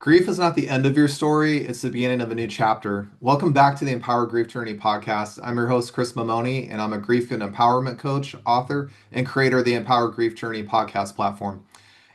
Grief is not the end of your story, it's the beginning of a new chapter. Welcome back to the Empower Grief Journey podcast. I'm your host, Chris Mamoni, and I'm a grief and empowerment coach, author, and creator of the Empower Grief Journey podcast platform.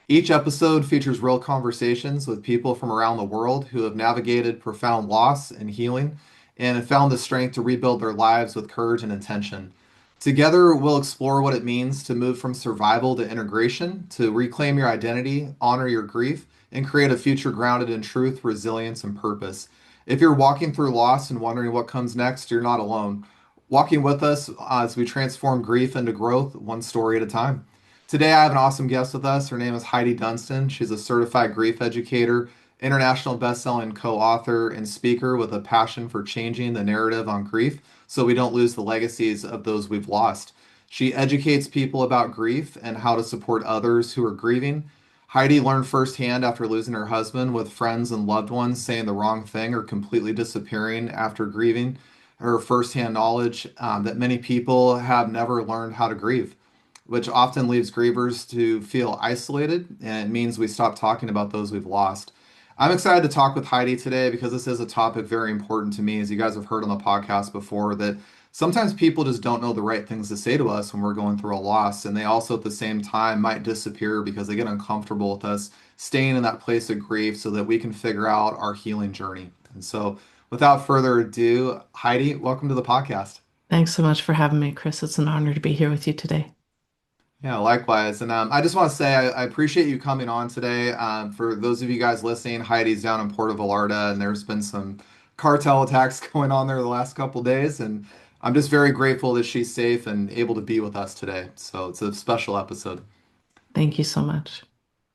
Each episode features real conversations with people from around the world who have navigated profound loss and healing and have found the strength to rebuild their lives with courage and intention. Together, we'll explore what it means to move from survival to integration, to reclaim your identity, honor your grief, and create a future grounded in truth, resilience, and purpose. If you're walking through loss and wondering what comes next, you're not alone. Walking with us as we transform grief into growth, one story at a time. Today, I have an awesome guest with us. Her name is Heidi Dunstan. She's a certified grief educator, international best-selling co-author, and speaker with a passion for changing the narrative on grief so we don't lose the legacies of those we've lost. She educates people about grief and how to support others who are grieving. Heidi learned firsthand after losing her husband, with friends and loved ones saying the wrong thing or completely disappearing after grieving. Her firsthand knowledge that many people have never learned how to grieve, which often leaves grievers to feel isolated, and it means we stop talking about those we've lost. I'm excited to talk with Heidi today because this is a topic very important to me. As you guys have heard on the podcast before, that sometimes people just don't know the right things to say to us when we're going through a loss, and they also at the same time might disappear because they get uncomfortable with us staying in that place of grief so that we can figure out our healing journey. And so, without further ado, Heidi, welcome to the podcast. Thanks so much for having me, Chris. It's an honor to be here with you today. Yeah, likewise. And I just want to say I appreciate you coming on today. For those of you guys listening, Heidi's down in Puerto Vallarta, and there's been some cartel attacks going on there the last couple days. And I'm just very grateful that she's safe and able to be with us today. So it's a special episode. Thank you so much.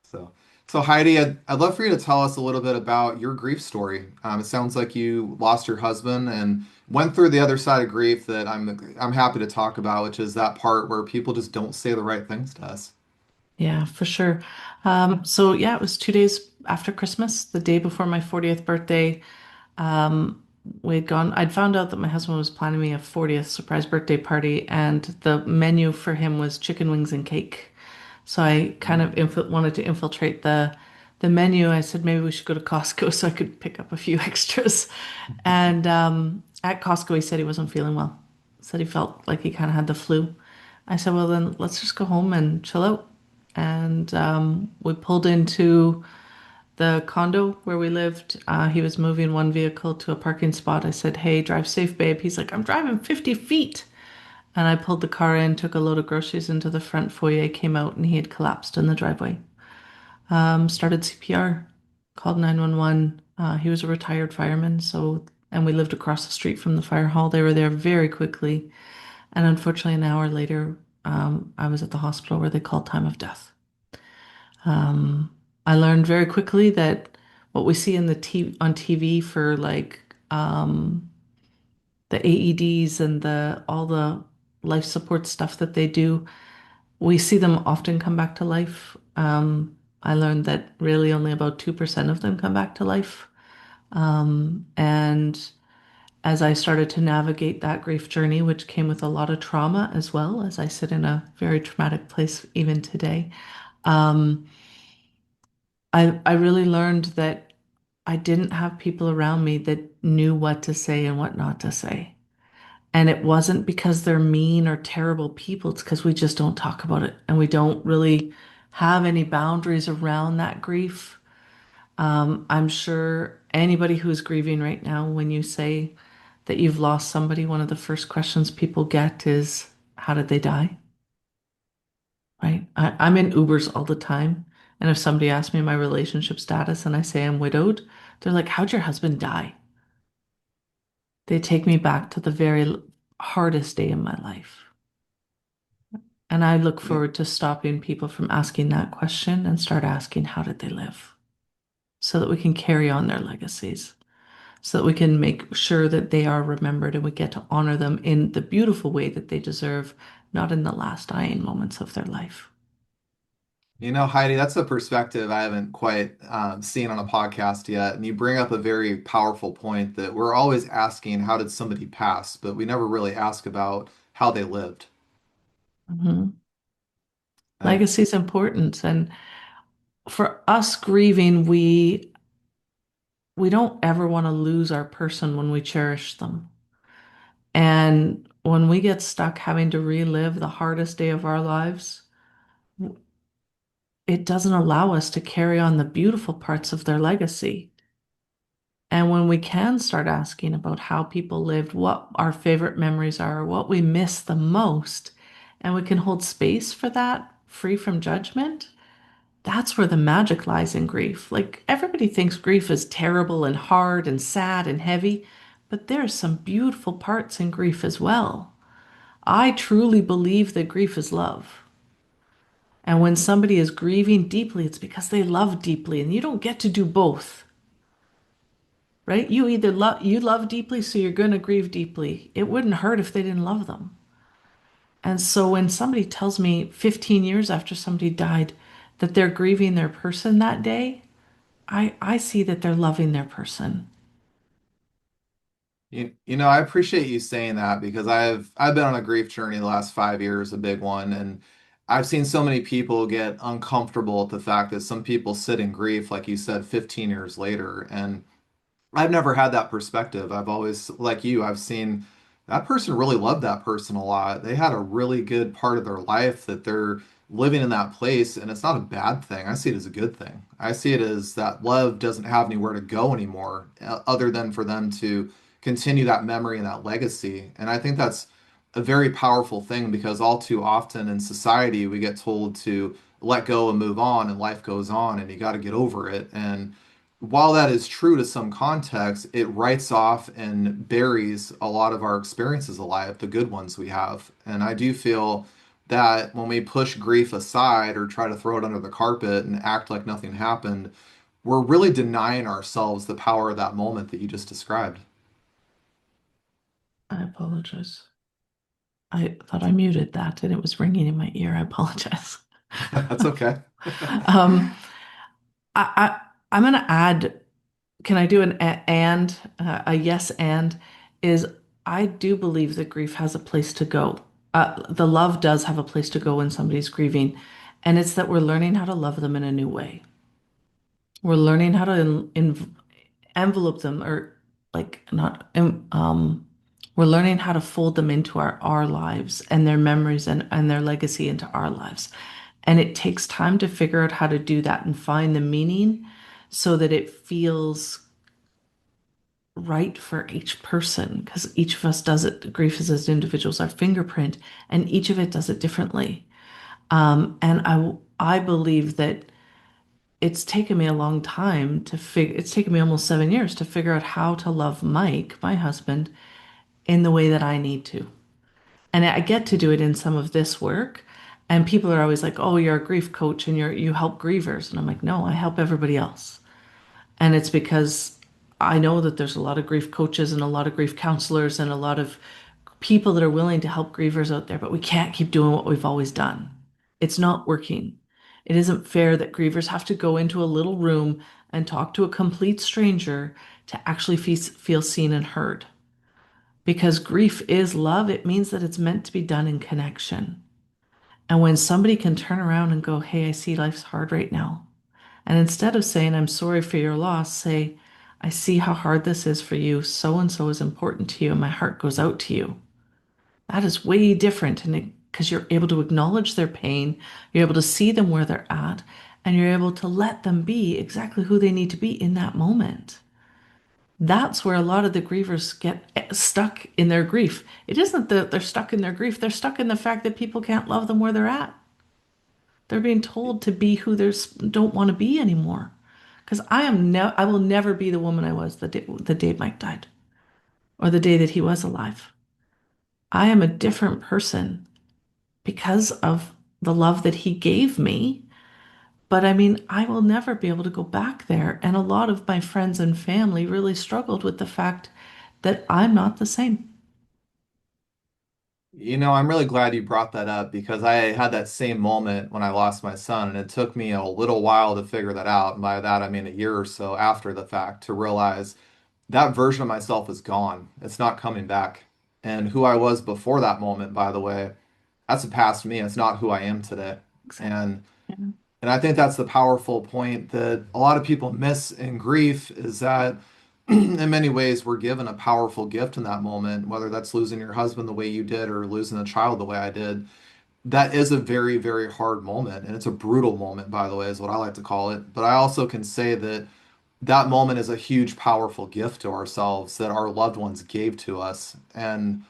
So, so Heidi, I'd love for you to tell us a little bit about your grief story. It sounds like you lost your husband and went through the other side of grief that I'm happy to talk about, which is that part where people just don't say the right things to us. Yeah, for sure. It was 2 days after Christmas, the day before my 40th birthday. Um, I'd found out that my husband was planning me a 40th surprise birthday party, and the menu for him was chicken wings and cake. So I kind of wanted to infiltrate the menu. I said maybe we should go to Costco so I could pick up a few extras. And at Costco, he said he wasn't feeling well. Said he felt like he kind of had the flu. I said, well, then let's just go home and chill out. And we pulled into the condo where we lived. He was moving one vehicle to a parking spot. I said, hey, drive safe, babe. He's like, I'm driving 50 feet. And I pulled the car in, took a load of groceries into the front foyer, came out, and he had collapsed in the driveway. Started CPR, called 911. He was a retired fireman, and we lived across the street from the fire hall. They were there very quickly. And unfortunately, an hour later, I was at the hospital where they called time of death. Um, I learned very quickly that what we see in on TV for the AEDs and the all the life support stuff that they do, we see them often come back to life. I learned that really only about 2% of them come back to life. And as I started to navigate that grief journey, which came with a lot of trauma as well, as I sit in a very traumatic place even today, um, I really learned that I didn't have people around me that knew what to say and what not to say. And it wasn't because they're mean or terrible people, it's because we just don't talk about it and we don't really have any boundaries around that grief. I'm sure anybody who's grieving right now, when you say that you've lost somebody, one of the first questions people get is, how did they die? Right? I'm in Ubers all the time. And if somebody asks me my relationship status and I say I'm widowed, they're like, how'd your husband die? They take me back to the very hardest day in my life. And I look Yeah. forward to stopping people from asking that question and start asking, how did they live? So that we can carry on their legacies, so that we can make sure that they are remembered and we get to honor them in the beautiful way that they deserve, not in the last dying moments of their life. You know, Heidi, that's a perspective I haven't quite seen on a podcast yet. And you bring up a very powerful point that we're always asking, how did somebody pass? But we never really ask about how they lived. Mhm. And Legacy is important. And for us grieving, we we don't ever want to lose our person when we cherish them. And when we get stuck having to relive the hardest day of our lives, it doesn't allow us to carry on the beautiful parts of their legacy. And when we can start asking about how people lived, what our favorite memories are, what we miss the most, and we can hold space for that free from judgment, that's where the magic lies in grief. Like everybody thinks grief is terrible and hard and sad and heavy, but there are some beautiful parts in grief as well. I truly believe that grief is love. And when somebody is grieving deeply, it's because they love deeply, and you don't get to do both, right? You love deeply, so you're going to grieve deeply. It wouldn't hurt if they didn't love them. And so when somebody tells me 15 years after somebody died that they're grieving their person that day, I see that they're loving their person. I appreciate you saying that because I've been on a grief journey the last 5 years, a big one, and I've seen so many people get uncomfortable at the fact that some people sit in grief, like you said, 15 years later. And I've never had that perspective. I've always, like you, I've seen that person really loved that person a lot. They had a really good part of their life that they're living in that place, and it's not a bad thing. I see it as a good thing. I see it as that love doesn't have anywhere to go anymore, other than for them to continue that memory and that legacy. And I think that's a very powerful thing because all too often in society, we get told to let go and move on, and life goes on, and you got to get over it. And while that is true to some context, it writes off and buries a lot of our experiences alive, the good ones we have. And I do feel that when we push grief aside or try to throw it under the carpet and act like nothing happened, we're really denying ourselves the power of that moment that you just described. I apologize. I thought I muted that and it was ringing in my ear. I apologize. That's okay. Um, I, I'm going to add, can I do an a yes and is I do believe that grief has a place to go. The love does have a place to go when somebody's grieving, and it's that we're learning how to love them in a new way. We're learning how to envelope them or like not we're learning how to fold them into our lives and their memories and their legacy into our lives. And it takes time to figure out how to do that and find the meaning so that it feels right for each person because each of us does it. Grief is as individuals, our fingerprint, and each of it does it differently. And I believe that it's taken me a long time to figure, it's taken me almost 7 years to figure out how to love Mike, my husband, in the way that I need to. And I get to do it in some of this work. And people are always like, "Oh, you're a grief coach and you help grievers." And I'm like, "No, I help everybody else." And it's because I know that there's a lot of grief coaches and a lot of grief counselors and a lot of people that are willing to help grievers out there, but we can't keep doing what we've always done. It's not working. It isn't fair that grievers have to go into a little room and talk to a complete stranger to actually feel seen and heard. Because grief is love, it means that it's meant to be done in connection. And when somebody can turn around and go, "Hey, I see life's hard right now." And instead of saying, "I'm sorry for your loss," say, "I see how hard this is for you. So and so is important to you, and my heart goes out to you." That is way different. And because you're able to acknowledge their pain, you're able to see them where they're at, and you're able to let them be exactly who they need to be in that moment. That's where a lot of the grievers get stuck in their grief. It isn't that they're stuck in their grief, they're stuck in the fact that people can't love them where they're at. They're being told to be who they don't want to be anymore. Because I will never be the woman I was the day Mike died or the day that he was alive. I am a different person because of the love that he gave me. But I mean, I will never be able to go back there. And a lot of my friends and family really struggled with the fact that I'm not the same. I'm really glad you brought that up because I had that same moment when I lost my son, and it took me a little while to figure that out. And by that, I mean a year or so after the fact to realize that version of myself is gone. It's not coming back. And who I was before that moment, by the way, that's a past me. It's not who I am today. Exactly. And Yeah. And I think that's the powerful point that a lot of people miss in grief is that in many ways we're given a powerful gift in that moment, whether that's losing your husband the way you did or losing a child the way I did. That is a very, very hard moment. And it's a brutal moment, by the way, is what I like to call it. But I also can say that that moment is a huge, powerful gift to ourselves that our loved ones gave to us. And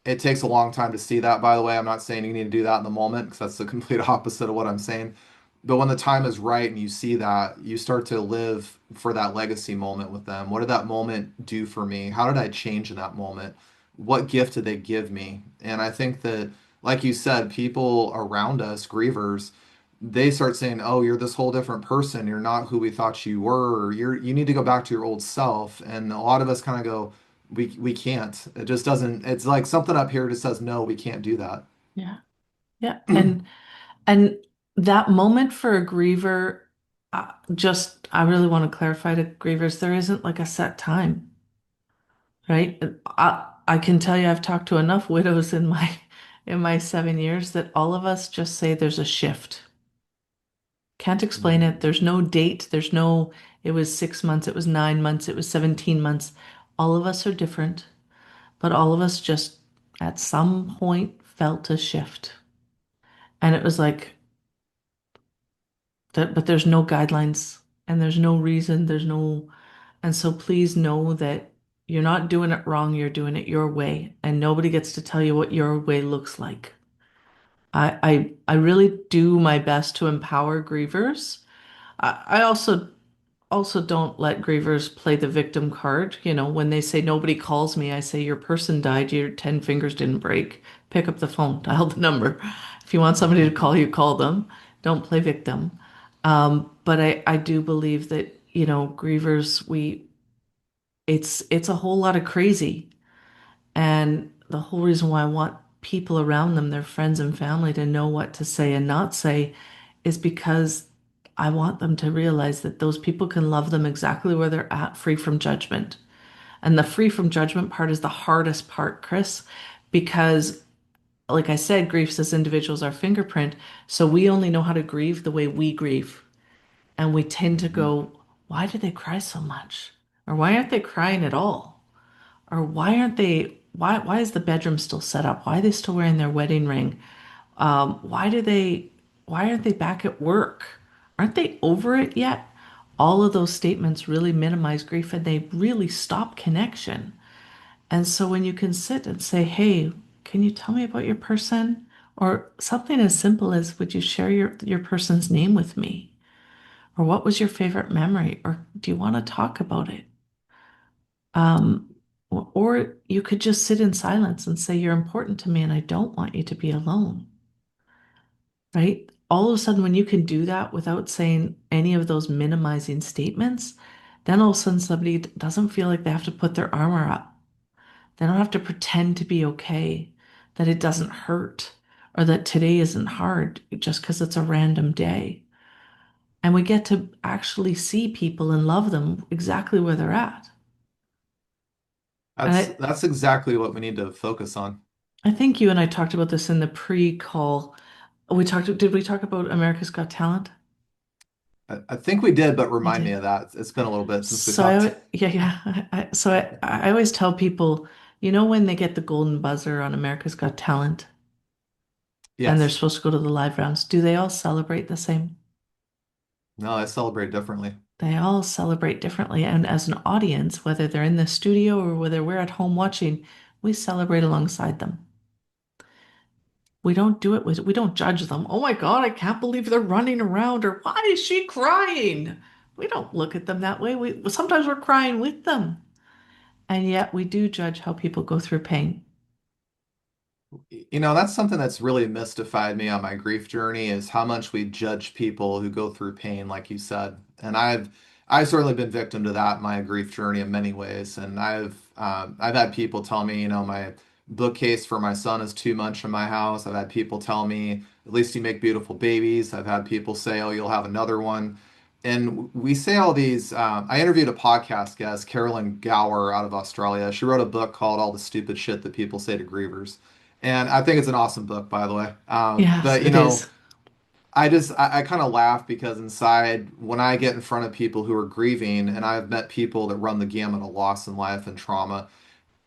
it takes a long time to see that, by the way. I'm not saying you need to do that in the moment because that's the complete opposite of what I'm saying. But when the time is right and you see that, you start to live for that legacy moment with them. What did that moment do for me? How did I change in that moment? What gift did they give me? And I think that, like you said, people around us, grievers, they start saying, "Oh, you're this whole different person. You're not who we thought you were. Or you need to go back to your old self." And a lot of us kind of go, "We can't. It just doesn't. It's like something up here just says no, we can't do that." Yeah. Yeah. And that moment for a griever, I really want to clarify to grievers, there isn't like a set time, right? I can tell you I've talked to enough widows in my 7 years that all of us just say there's a shift. Can't explain it. Mm. There's no date. There's no, it was 6 months, it was 9 months, it was 17 months. All of us are different, but all of us just at some point felt a shift. And it was like that, but there's no guidelines and there's no reason. And so please know that you're not doing it wrong. You're doing it your way. And nobody gets to tell you what your way looks like. I really do my best to empower grievers. I also don't let grievers play the victim card. You know, when they say nobody calls me, I say your person died, your 10 fingers didn't break. Pick up the phone, dial the number. If you want somebody to call you, call them. Don't play victim. But I do believe that, grievers, it's a whole lot of crazy. And the whole reason why I want people around them, their friends and family, to know what to say and not say is because I want them to realize that those people can love them exactly where they're at, free from judgment. And the free from judgment part is the hardest part, Chris, because, like I said, griefs as individuals are fingerprint. So we only know how to grieve the way we grieve. And we tend to Mhm. go, why do they cry so much? Or why aren't they crying at all? Or why is the bedroom still set up? Why are they still wearing their wedding ring? Why aren't they back at work? Aren't they over it yet? All of those statements really minimize grief and they really stop connection. And so when you can sit and say, hey, can you tell me about your person? Or something as simple as, would you share your person's name with me? Or what was your favorite memory? Or do you want to talk about it? Um, or you could just sit in silence and say, you're important to me and I don't want you to be alone, right? All of a sudden, when you can do that without saying any of those minimizing statements, then all of a sudden somebody doesn't feel like they have to put their armor up. They don't have to pretend to be okay, that it doesn't hurt, or that today isn't hard just because it's a random day. And we get to actually see people and love them exactly where they're at. And That's exactly what we need to focus on. I think you and I talked about this in the pre-call. Did we talk about America's Got Talent? I think we did, but We remind me did. of that. It's been a little bit since we So talked. yeah, yeah. I always tell people, when they get the golden buzzer on America's Got Talent and they're Yes. supposed to go to the live rounds, do they all celebrate the same? No, I celebrate differently. They all celebrate differently. And as an audience, whether they're in the studio or whether we're at home watching, we celebrate alongside them. We don't judge them. Oh my God, I can't believe they're running around, or why is she crying? We don't look at them that way. Sometimes we're crying with them. And yet we do judge how people go through pain. That's something that's really mystified me on my grief journey is how much we judge people who go through pain, like you said. And I've certainly been victim to that in my grief journey in many ways. And I've had people tell me, my bookcase for my son is too much in my house. I've had people tell me, at least you make beautiful babies. I've had people say, oh, you'll have another one. And we say all these. I interviewed a podcast guest, Carolyn Gower, out of Australia. She wrote a book called All the Stupid Shit That People Say to Grievers. And I think it's an awesome book, by the way. Yes, But it is. I kind of laugh because inside, when I get in front of people who are grieving, and I've met people that run the gamut of loss in life and trauma,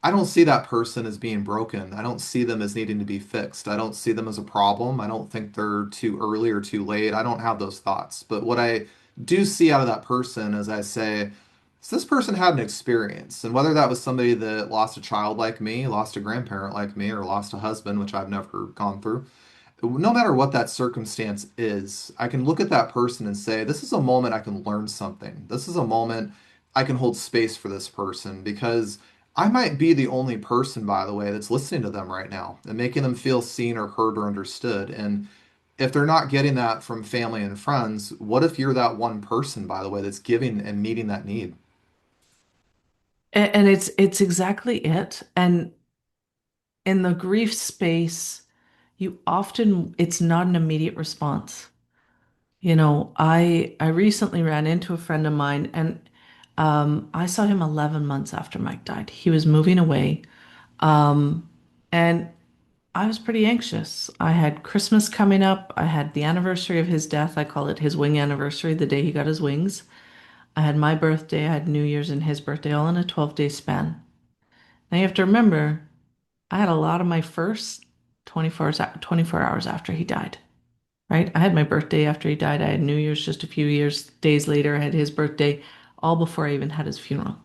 I don't see that person as being broken. I don't see them as needing to be fixed. I don't see them as a problem. I don't think they're too early or too late. I don't have those thoughts. But what I do see out of that person is I say, so this person had an experience. And whether that was somebody that lost a child like me, lost a grandparent like me, or lost a husband, which I've never gone through, no matter what that circumstance is, I can look at that person and say, this is a moment I can learn something. This is a moment I can hold space for this person because I might be the only person, by the way, that's listening to them right now and making them feel seen or heard or understood. And if they're not getting that from family and friends, what if you're that one person, by the way, that's giving and meeting that need? And it's exactly it. And in the grief space, you often it's not an immediate response. I recently ran into a friend of mine, and I saw him 11 months after Mike died. He was moving away, and I was pretty anxious. I had Christmas coming up. I had the anniversary of his death. I call it his wing anniversary, the day he got his wings. I had my birthday. I had New Year's and his birthday, all in a 12-day span. Now you have to remember, I had a lot of my first 24 hours after he died, right? I had my birthday after he died. I had New Year's just a few days later. I had his birthday, all before I even had his funeral.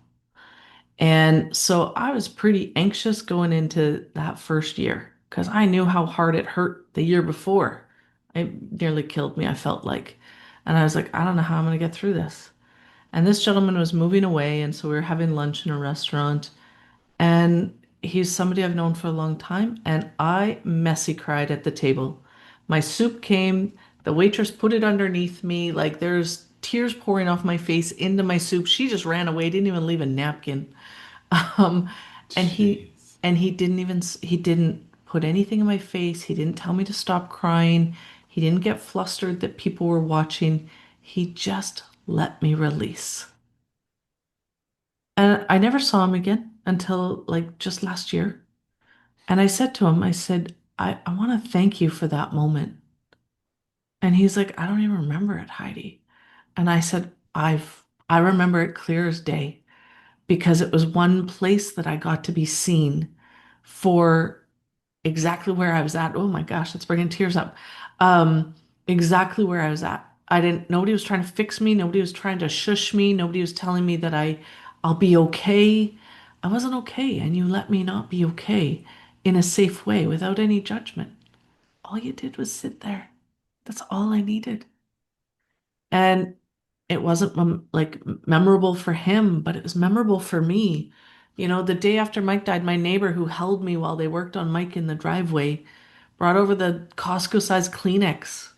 And so I was pretty anxious going into that first year because I knew how hard it hurt the year before. It nearly killed me, I felt like. And I was like, I don't know how I'm going to get through this. And this gentleman was moving away. And so we were having lunch in a restaurant. And he's somebody I've known for a long time. And I messy cried at the table. My soup came, the waitress put it underneath me. Like there's tears pouring off my face into my soup. She just ran away, didn't even leave a napkin. Um, and he Jeez. and he didn't put anything in my face. He didn't tell me to stop crying. He didn't get flustered that people were watching. He just let me release. And I never saw him again until like just last year. And I said to him, I said, I want to thank you for that moment. And he's like, I don't even remember it, Heidi. And I said, I remember it clear as day because it was one place that I got to be seen for exactly where I was at. Oh my gosh, that's bringing tears up. Um, exactly where I was at. Nobody was trying to fix me. Nobody was trying to shush me. Nobody was telling me that I'll be okay. I wasn't okay, and you let me not be okay in a safe way without any judgment. All you did was sit there. That's all I needed. And it wasn't like memorable for him, but it was memorable for me. The day after Mike died, my neighbor who held me while they worked on Mike in the driveway brought over the Costco-sized Kleenex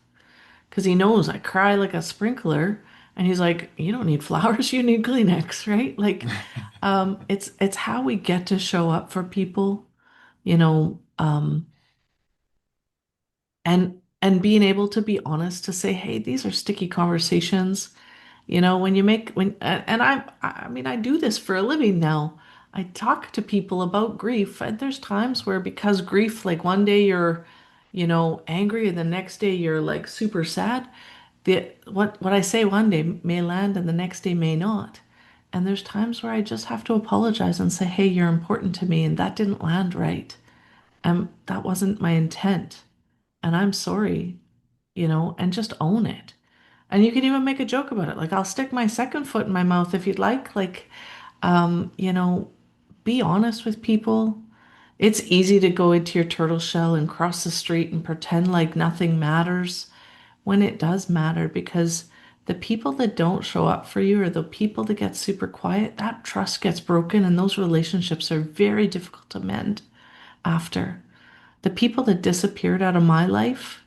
because he knows I cry like a sprinkler. And he's like, "You don't need flowers, you need Kleenex," right? Like, it's how we get to show up for people, you know, um, and being able to be honest to say, "Hey, these are sticky conversations." When you make when and I mean I do this for a living now. I talk to people about grief, and there's times where because grief, like one day you're, angry, and the next day you're like super sad. What I say one day may land and the next day may not. And there's times where I just have to apologize and say, "Hey, you're important to me, and that didn't land right. That wasn't my intent, and I'm sorry," and just own it. And you can even make a joke about it. Like, I'll stick my second foot in my mouth if you'd like. Like, um, you know, be honest with people. It's easy to go into your turtle shell and cross the street and pretend like nothing matters when it does matter because the people that don't show up for you or the people that get super quiet, that trust gets broken and those relationships are very difficult to mend after. The people that disappeared out of my life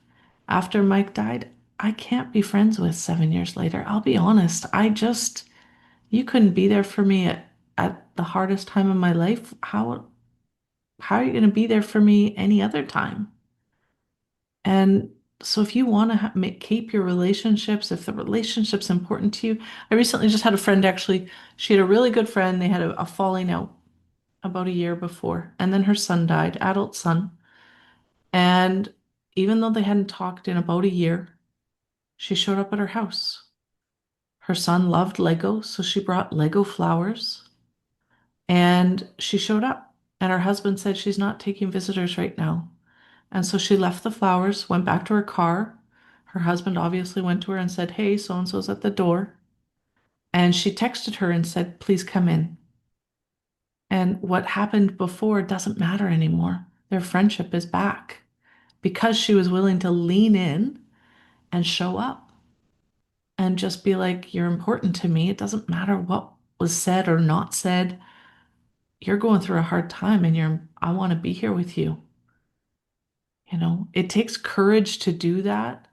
after Mike died, I can't be friends with 7 years later. I'll be honest. You couldn't be there for me at the hardest time of my life. How are you going to be there for me any other time? And so if you want to keep your relationships, if the relationship's important to you, I recently just had a friend actually, she had a really good friend. They had a falling out about a year before, and then her son died, adult son. And even though they hadn't talked in about a year, She showed up at her house. Her son loved Lego, so she brought Lego flowers and she showed up. And her husband said she's not taking visitors right now. And so she left the flowers, went back to her car. Her husband obviously went to her and said, "Hey, so and so's at the door." And she texted her and said, "Please come in." And what happened before doesn't matter anymore. Their friendship is back because she was willing to lean in and show up and just be like, "You're important to me. It doesn't matter what was said or not said. You're going through a hard time and I want to be here with you." It takes courage to do that.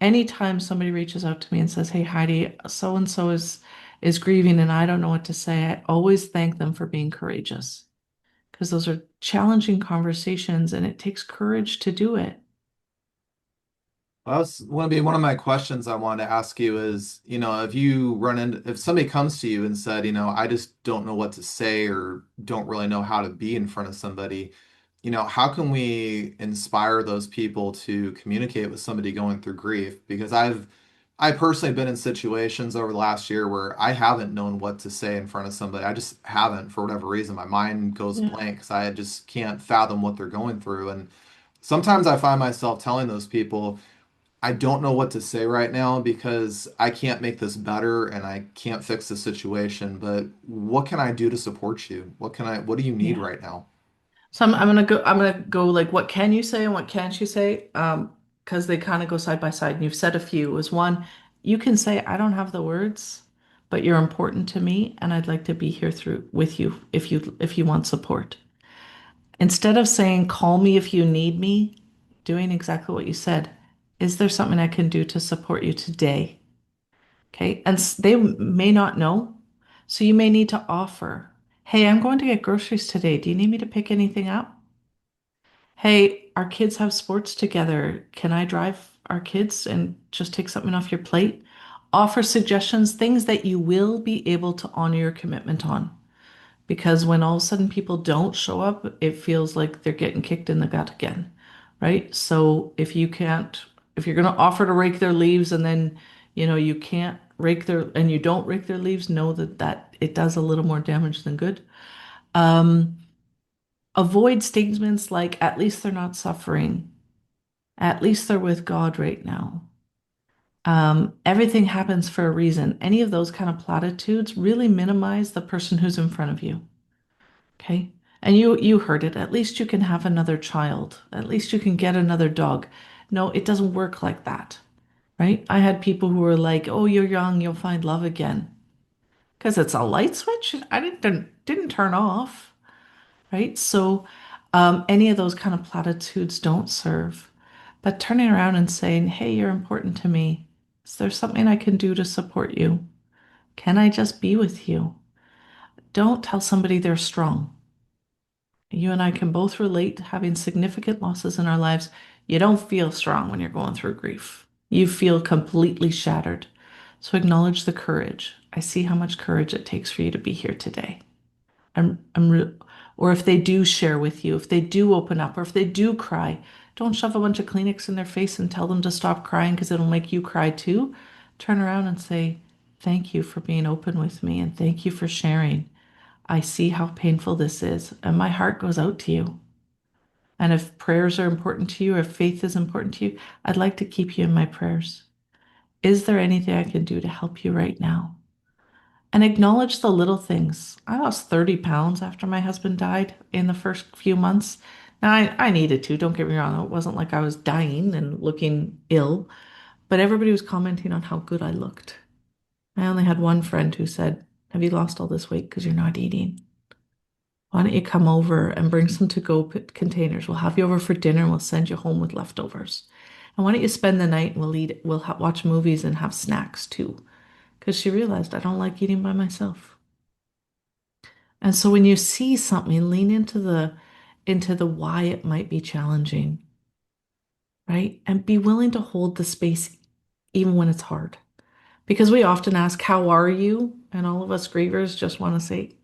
Anytime somebody reaches out to me and says, "Hey, Heidi, so and so is grieving and I don't know what to say," I always thank them for being courageous because those are challenging conversations and it takes courage to do it. Well, that's want to be one of my questions I wanted to ask you is, if somebody comes to you and said, I just don't know what to say or don't really know how to be in front of somebody, how can we inspire those people to communicate with somebody going through grief? Because I personally been in situations over the last year where I haven't known what to say in front of somebody. I just haven't for whatever reason. My mind goes Yeah. blank because I just can't fathom what they're going through. And sometimes I find myself telling those people, I don't know what to say right now because I can't make this better and I can't fix the situation, but what can I do to support you? What do you need Yeah. right now? So I'm gonna go like what can you say and what can't you say? Because they kind of go side by side. And you've said a few. Is one, you can say, "I don't have the words, but you're important to me, and I'd like to be here through with you if you want support." Instead of saying, "Call me if you need me," doing exactly what you said. Is there something I can do to support you today? Okay. And they may not know. So you may need to offer, "Hey, I'm going to get groceries today. Do you need me to pick anything up? Hey, our kids have sports together. Can I drive our kids and just take something off your plate?" Offer suggestions, things that you will be able to honor your commitment on. Because when all of a sudden people don't show up, it feels like they're getting kicked in the gut again, right? So if you're going to offer to rake their leaves and then, you can't and you don't rake their leaves, know that it does a little more damage than good. Um, Avoid statements like, "At least they're not suffering. At least they're with God right now. Everything happens for a reason." Any of those kind of platitudes really minimize the person who's in front of you. Okay. And you heard it. At least you can have another child. At least you can get another dog. No, it doesn't work like that, right? I had people who were like, "Oh, you're young, you'll find love again." Because it's a light switch. I didn't turn off, right? So any of those kind of platitudes don't serve. But turning around and saying, "Hey, you're important to me. Is there something I can do to support you? Can I just be with you?" Don't tell somebody they're strong. You and I can both relate to having significant losses in our lives. You don't feel strong when you're going through grief. You feel completely shattered. So acknowledge the courage. I see how much courage it takes for you to be here today. I'm re or if they do share with you, if they do open up, or if they do cry, don't shove a bunch of Kleenex in their face and tell them to stop crying because it'll make you cry too. Turn around and say, "Thank you for being open with me and thank you for sharing. I see how painful this is, and my heart goes out to you. And if prayers are important to you, or if faith is important to you, I'd like to keep you in my prayers. Is there anything I can do to help you right now?" And acknowledge the little things. I lost 30 pounds after my husband died in the first few months. Now, I needed to, don't get me wrong. It wasn't like I was dying and looking ill, but everybody was commenting on how good I looked. I only had one friend who said, "Have you lost all this weight because you're not eating? Why don't you come over and bring some to-go containers? We'll have you over for dinner and we'll send you home with leftovers. And why don't you spend the night and we'll watch movies and have snacks too?" Because she realized I don't like eating by myself. And so when you see something, lean into the why it might be challenging, right? And be willing to hold the space even when it's hard. Because we often ask, "How are you?" And all of us grievers just want to say,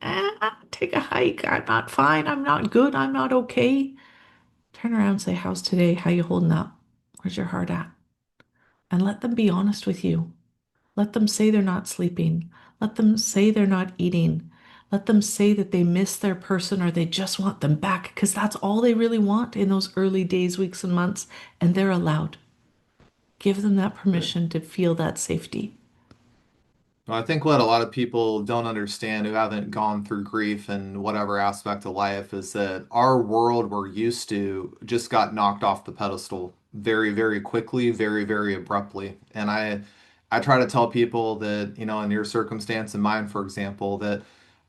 "Take a hike. I'm not fine. I'm not good. I'm not okay." Turn around and say, "How's today? How you holding up? Where's your heart at?" and let them be honest with you. Let them say they're not sleeping. Let them say they're not eating. Let them say that they miss their person or they just want them back because that's all they really want in those early days, weeks, and months. And they're allowed. Give them that permission to feel that safety. Well, I think what a lot of people don't understand who haven't gone through grief in whatever aspect of life is that our world we're used to just got knocked off the pedestal very, very quickly, very, very abruptly. And I try to tell people that, in your circumstance and mine, for example, that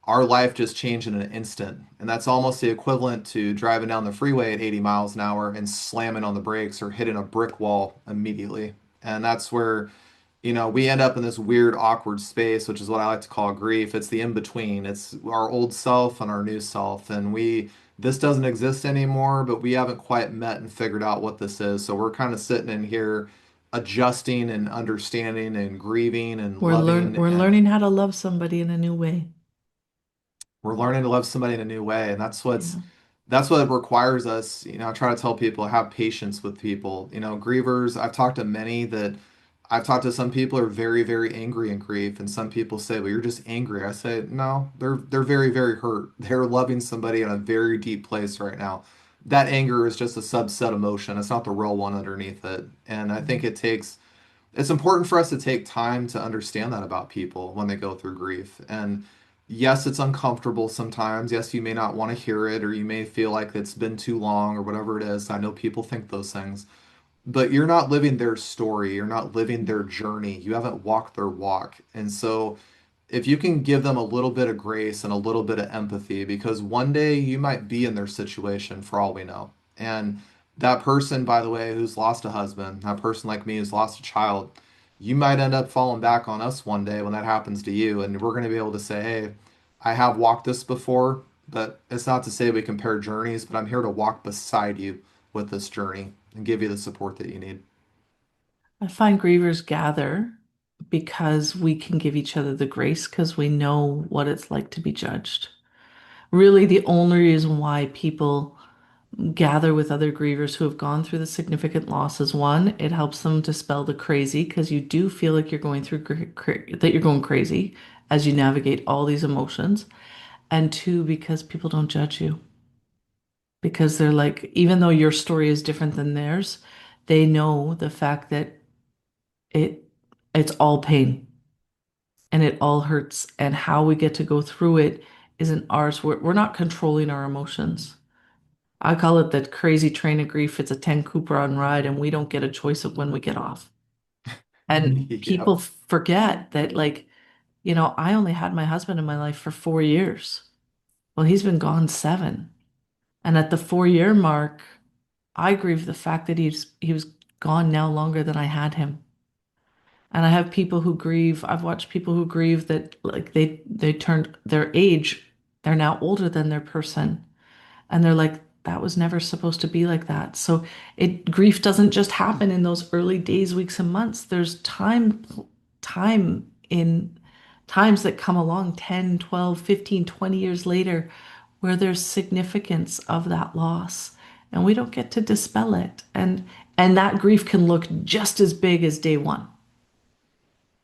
our life just changed in an instant. And that's almost the equivalent to driving down the freeway at 80 miles an hour and slamming on the brakes or hitting a brick wall immediately. And that's where we end up in this weird, awkward space, which is what I like to call grief. It's the in between. It's our old self and our new self. And this doesn't exist anymore, but we haven't quite met and figured out what this is. So we're kind of sitting in here adjusting and understanding and grieving and loving. We're And learning how to love somebody in a new way. we're learning to love somebody in a new way. And Yeah. that's what it requires us. I try to tell people, have patience with people. Grievers, I've talked to many that I've talked to some people who are very, very angry in grief, and some people say, "Well, you're just angry." I say, "No, they're very, very hurt. They're loving somebody in a very deep place right now. That anger is just a subset emotion. It's not the real one underneath it." And I think it's important for us to take time to understand that about people when they go through grief. And yes, it's uncomfortable sometimes. Yes, you may not want to hear it, or you may feel like it's been too long, or whatever it is. I know people think those things. But you're not living their story. You're not living their journey. You haven't walked their walk. And so, if you can give them a little bit of grace and a little bit of empathy, because one day you might be in their situation for all we know. And that person, by the way, who's lost a husband, that person like me who's lost a child, you might end up falling back on us one day when that happens to you. And we're going to be able to say, hey, I have walked this before, but it's not to say we compare journeys, but I'm here to walk beside you with this journey and give you the support that you need. I find grievers gather because we can give each other the grace because we know what it's like to be judged. Really, the only reason why people gather with other grievers who have gone through the significant losses. One, it helps them dispel the crazy because you do feel like you're going through that you're going crazy as you navigate all these emotions. And two, because people don't judge you because they're like, even though your story is different than theirs, they know the fact that it it's all pain and it all hurts, and how we get to go through it isn't ours. We're not controlling our emotions. I call it the crazy train of grief. It's a 10 Cooper ride, and we don't get a choice of when we get off. And Yep. people forget that, like, I only had my husband in my life for 4 years. Well, he's been gone 7. And at the 4-year mark, I grieve the fact that he was gone now longer than I had him. And I have people who grieve. I've watched people who grieve that like they turned their age, they're now older than their person. And they're like, that was never supposed to be like that. So grief doesn't just happen in those early days, weeks, and months. There's time in times that come along 10, 12, 15, 20 years later where there's significance of that loss. And we don't get to dispel it. And that grief can look just as big as day one.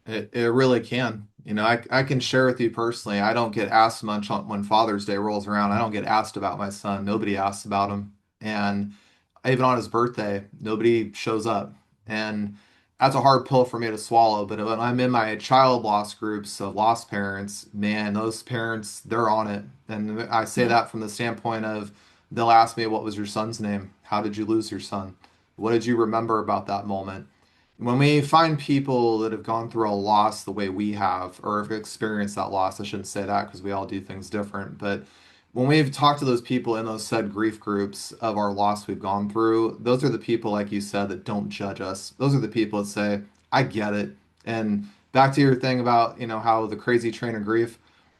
It really can. I can share with you personally. I don't get asked much when Father's Day rolls around. I don't get asked about my son. Nobody asks about him. And even on his birthday, nobody shows up. And that's a hard pill for me to swallow. But when I'm in my child loss groups of lost parents, man, those parents, they're on it. And I say Yeah. that from the standpoint of they'll ask me, what was your son's name? How did you lose your son? What did you remember about that moment? When we find people that have gone through a loss the way we have, or have experienced that loss, I shouldn't say that because we all do things different, but when we've talked to those people in those said grief groups of our loss we've gone through, those are the people, like you said, that don't judge us. Those are the people that say, I get it. And back to your thing about, how the crazy train of grief,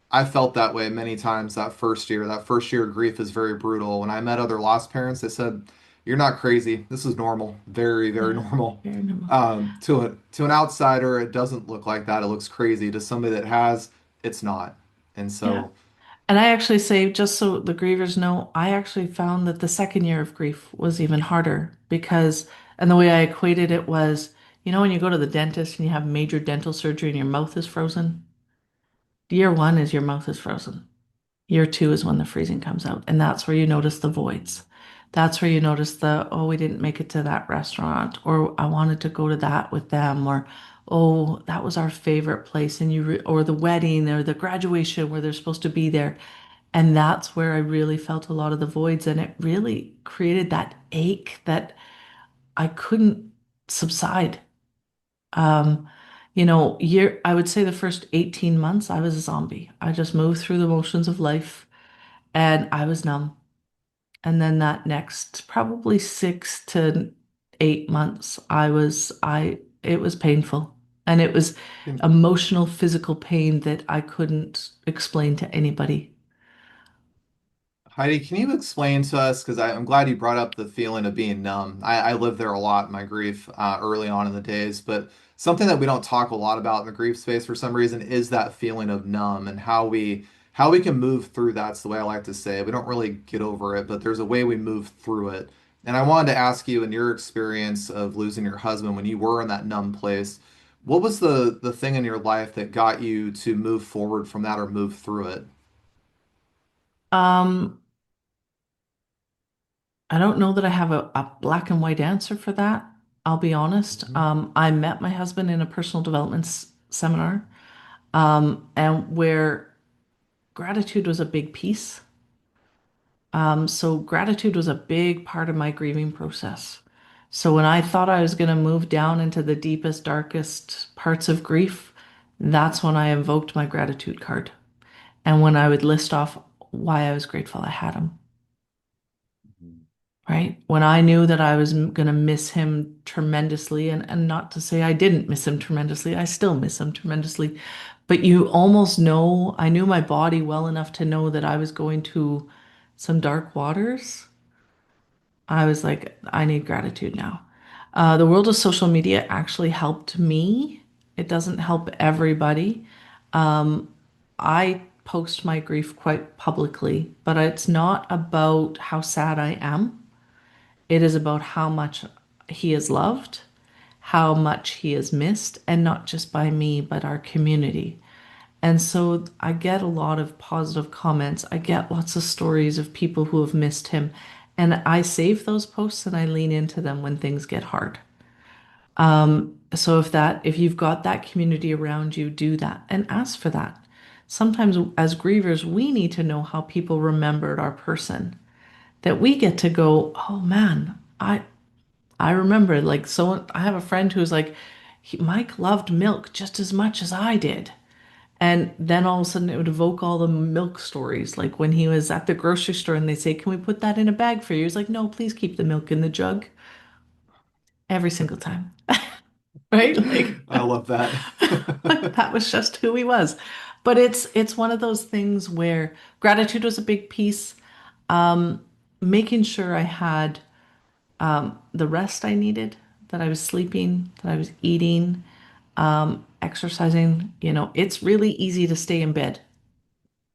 I felt that way many times that first year. That first year of grief is very brutal. When I met other lost parents, they said, "You're not crazy. This is normal. Very, very Yeah. normal." Fair enough. To an outsider, it doesn't look like that. It looks crazy. To somebody that has, it's not. And Yeah. so, And I actually say, just so the grievers know, I actually found that the second year of grief was even harder because, and the way I equated it was, You know, when you go to the dentist and you have major dental surgery and your mouth is frozen? Year one is your mouth is frozen. Year two is when the freezing comes out. And that's where you notice the voids. That's where you notice the, oh, we didn't make it to that restaurant, or I wanted to go to that with them, or oh, that was our favorite place, and or the wedding or the graduation where they're supposed to be there. And that's where I really felt a lot of the voids, and it really created that ache that I couldn't subside. Um, I would say the first 18 months I was a zombie. I just moved through the motions of life and I was numb. And then that next probably 6 to 8 months, it was painful. And it was emotional, physical pain that I couldn't explain to anybody. Heidi, can you explain to us? Because I'm glad you brought up the feeling of being numb. I lived there a lot in my grief early on in the days, but something that we don't talk a lot about in the grief space for some reason is that feeling of numb and how we can move through that's the way I like to say it. We don't really get over it, but there's a way we move through it. And I wanted to ask you, in your experience of losing your husband when you were in that numb place, what was the thing in your life that got you to move forward from that or move through it? Um, I don't know that I have a black and white answer for that. I'll be honest. Mhm. I met my husband in a personal development seminar, and where gratitude was a big piece. So gratitude was a big part of my grieving process. So when I thought I was going to move down into the deepest, darkest parts of grief, that's when I invoked my gratitude card. And when I would list off why I was grateful I had him, right? When I knew that I was going to miss him tremendously, and not to say I didn't miss him tremendously, I still miss him tremendously. But you almost know, I knew my body well enough to know that I was going to some dark waters. I was like, I need gratitude now. The world of social media actually helped me. It doesn't help everybody. I post my grief quite publicly, but it's not about how sad I am. It is about how much he is loved, how much he is missed, and not just by me, but our community. And so I get a lot of positive comments. I get lots of stories of people who have missed him. And I save those posts and I lean into them when things get hard. So if you've got that community around you, do that and ask for that. Sometimes as grievers, we need to know how people remembered our person. That we get to go, oh man, I remember like so I have a friend who's like, Mike loved milk just as much as I did. And then all of a sudden it would evoke all the milk stories. Like when he was at the grocery store and they say, can we put that in a bag for you? He's like, no, please keep the milk in the jug every single time. Right? Like, I love that. like that was just who he was. But it's one of those things where gratitude was a big piece. Making sure I had the rest I needed, that I was sleeping, that I was eating, exercising. It's really easy to stay in bed.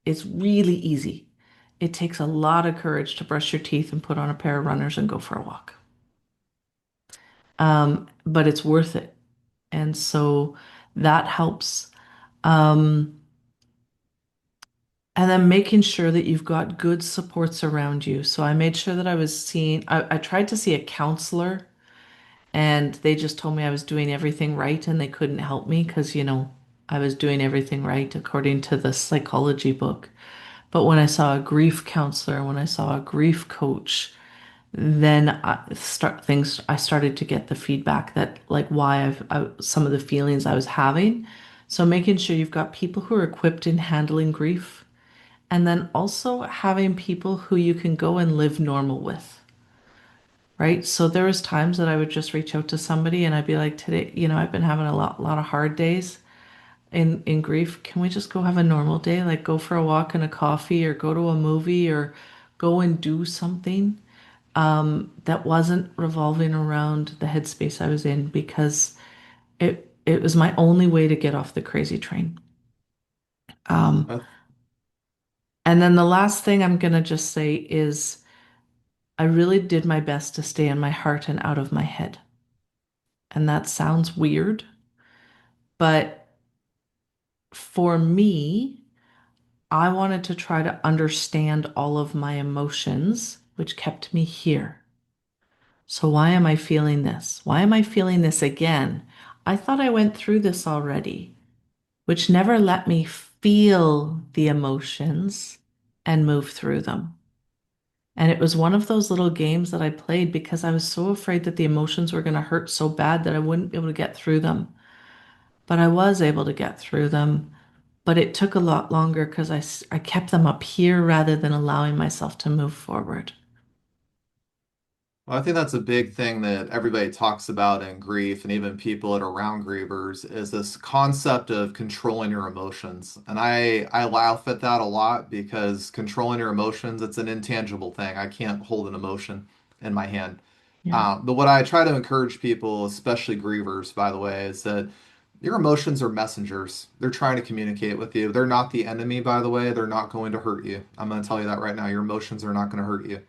It's really easy. It takes a lot of courage to brush your teeth and put on a pair of runners and go for a walk. But it's worth it. And so that helps. Um, and then making sure that you've got good supports around you. So I made sure that I tried to see a counselor and they just told me I was doing everything right and they couldn't help me because, I was doing everything right according to the psychology book. But when I saw a grief counselor, when I saw a grief coach, then I started to get the feedback that like some of the feelings I was having. So making sure you've got people who are equipped in handling grief, and then also having people who you can go and live normal with. Right. So there was times that I would just reach out to somebody and I'd be like, today, I've been having a lot of hard days in grief. Can we just go have a normal day? Like go for a walk and a coffee or go to a movie or go and do something that wasn't revolving around the headspace I was in because it was my only way to get off the crazy train. Um, Uh, and then the last thing I'm gonna just say is I really did my best to stay in my heart and out of my head. And that sounds weird, but for me, I wanted to try to understand all of my emotions, which kept me here. So why am I feeling this? Why am I feeling this again? I thought I went through this already, which never let me feel the emotions and move through them. And it was one of those little games that I played because I was so afraid that the emotions were going to hurt so bad that I wouldn't be able to get through them. But I was able to get through them. But it took a lot longer because I kept them up here rather than allowing myself to move forward. Well, I think that's a big thing that everybody talks about in grief, and even people that are around grievers, is this concept of controlling your emotions. And I laugh at that a lot because controlling your emotions, it's an intangible thing. I can't hold an emotion in my hand. Yeah. But what I try to encourage people, especially grievers, by the way, is that your emotions are messengers. They're trying to communicate with you. They're not the enemy, by the way. They're not going to hurt you. I'm going to tell you that right now. Your emotions are not going to hurt you.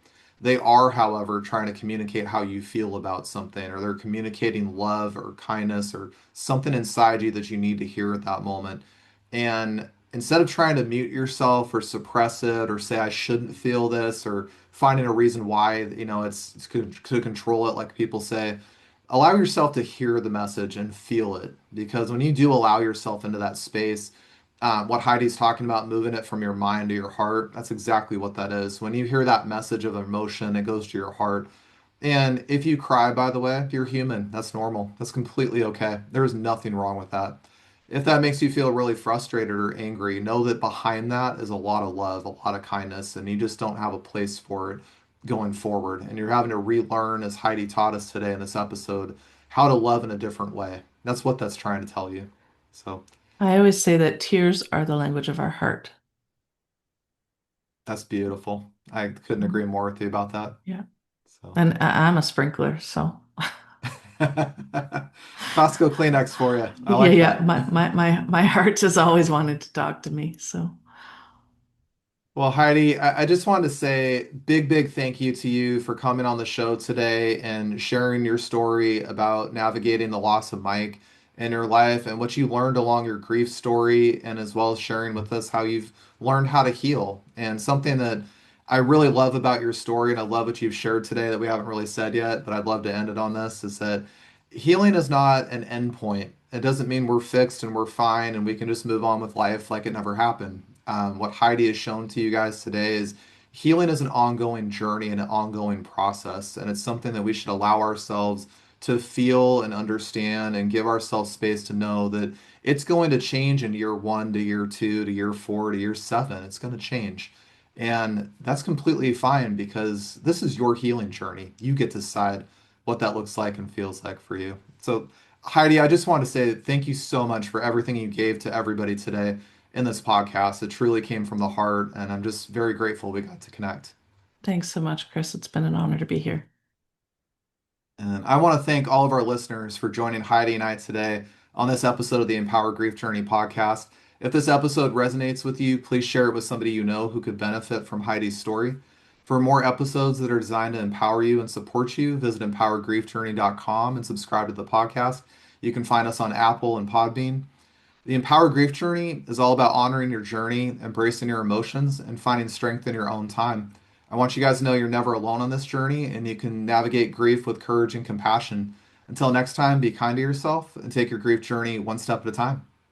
They are, however, trying to communicate how you feel about something, or they're communicating love or kindness or something inside you that you need to hear at that moment. And instead of trying to mute yourself or suppress it or say, I shouldn't feel this, or finding a reason why, it's to control it, like people say, allow yourself to hear the message and feel it. Because when you do allow yourself into that space, what Heidi's talking about, moving it from your mind to your heart, that's exactly what that is. When you hear that message of emotion, it goes to your heart. And if you cry, by the way, you're human. That's normal. That's completely okay. There is nothing wrong with that. If that makes you feel really frustrated or angry, know that behind that is a lot of love, a lot of kindness, and you just don't have a place for it going forward. And you're having to relearn, as Heidi taught us today in this episode, how to love in a different way. That's what that's trying to tell you. So I always say that tears are the language of our heart. that's beautiful. I couldn't Mm. agree more with you about that. Yeah. So, And I'm a sprinkler, so Costco Kleenex for you. I yeah, like yeah. that. My heart has always wanted to talk to me. So Well, Heidi, I just wanted to say big, big thank you to you for coming on the show today and sharing your story about navigating the loss of Mike in your life and what you learned along your grief story, and as well as sharing with us how you've learned how to heal. And something that I really love about your story, and I love what you've shared today that we haven't really said yet, but I'd love to end it on this, is that healing is not an end point. It doesn't mean we're fixed and we're fine and we can just move on with life like it never happened. What Heidi has shown to you guys today is healing is an ongoing journey and an ongoing process. And it's something that we should allow ourselves to feel and understand and give ourselves space to know that it's going to change in year one to year two to year four to year seven. It's going to change. And that's completely fine because this is your healing journey. You get to decide what that looks like and feels like for you. So, Heidi, I just want to say thank you so much for everything you gave to everybody today in this podcast. It truly came from the heart, and I'm just very grateful we got to connect. thanks so much, Chris. It's been an honor to be here. And I want to thank all of our listeners for joining Heidi and I today on this episode of the Empower Grief Journey podcast. If this episode resonates with you, please share it with somebody you know who could benefit from Heidi's story. For more episodes that are designed to empower you and support you, visit empowergriefjourney.com and subscribe to the podcast. You can find us on Apple and Podbean. The Empower Grief Journey is all about honoring your journey, embracing your emotions, and finding strength in your own time. I want you guys to know you're never alone on this journey and you can navigate grief with courage and compassion. Until next time, be kind to yourself and take your grief journey one step at a time.